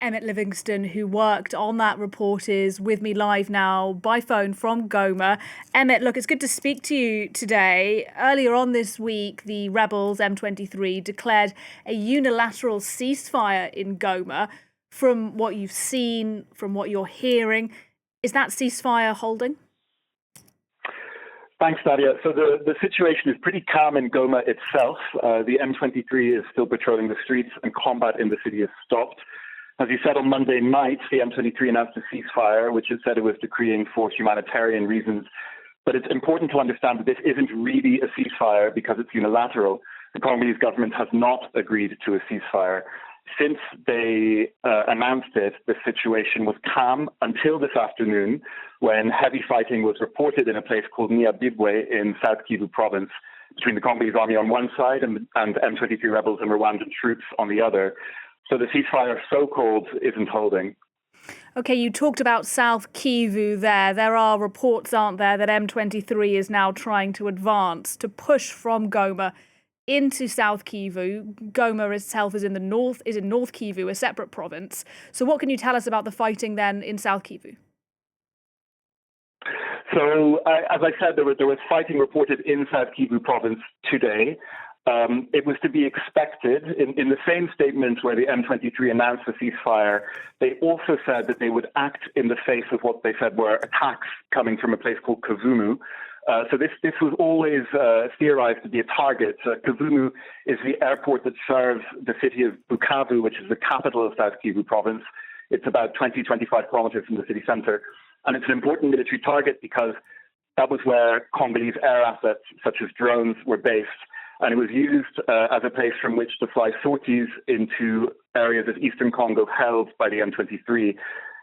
Emmet Livingston, who worked on that report, is with me live now by phone from Goma. Emmet, look, it's good to speak to you today. Earlier on this week, the rebels, M23, declared a unilateral ceasefire in Goma. From what you've seen, from what you're hearing, is that ceasefire holding? Thanks, Nadia. So the situation is pretty calm in Goma itself. The M23 is still patrolling the streets and combat in the city has stopped. As you said, on Monday night, the M23 announced a ceasefire, which it said it was decreeing for humanitarian reasons. But it's important to understand that this isn't really a ceasefire because it's unilateral. The Congolese government has not agreed to a ceasefire. Since they announced it, the situation was calm until this afternoon when heavy fighting was reported in a place called Nyabibwe in South Kivu province between the Congolese army on one side and M23 rebels and Rwandan troops on the other. So the ceasefire, so-called, isn't holding. Okay, you talked about South Kivu there. There are reports, aren't there, that M23 is now trying to advance, to push from Goma into South Kivu. Goma itself is in North Kivu, a separate province. So what can you tell us about the fighting then in South Kivu? So, as I said, there was fighting reported in South Kivu province today. It was to be expected. In the same statement where the M23 announced the ceasefire, they also said that they would act in the face of what they said were attacks coming from a place called Kavumu. So this was always theorized to be a target. Kavumu is the airport that serves the city of Bukavu, which is the capital of South Kivu province. It's about 20-25 kilometers from the city center. And it's an important military target because that was where Congolese air assets, such as drones, were based. And it was used as a place from which to fly sorties into areas of eastern Congo held by the M23.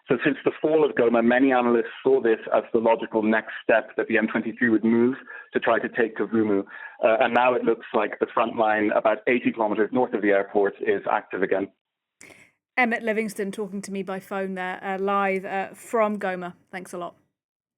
So since the fall of Goma, many analysts saw this as the logical next step that the M23 would move to try to take Kavumu. And now it looks like the front line, about 80 kilometers north of the airport, is active again. Emmet Livingston talking to me by phone there, live from Goma. Thanks a lot.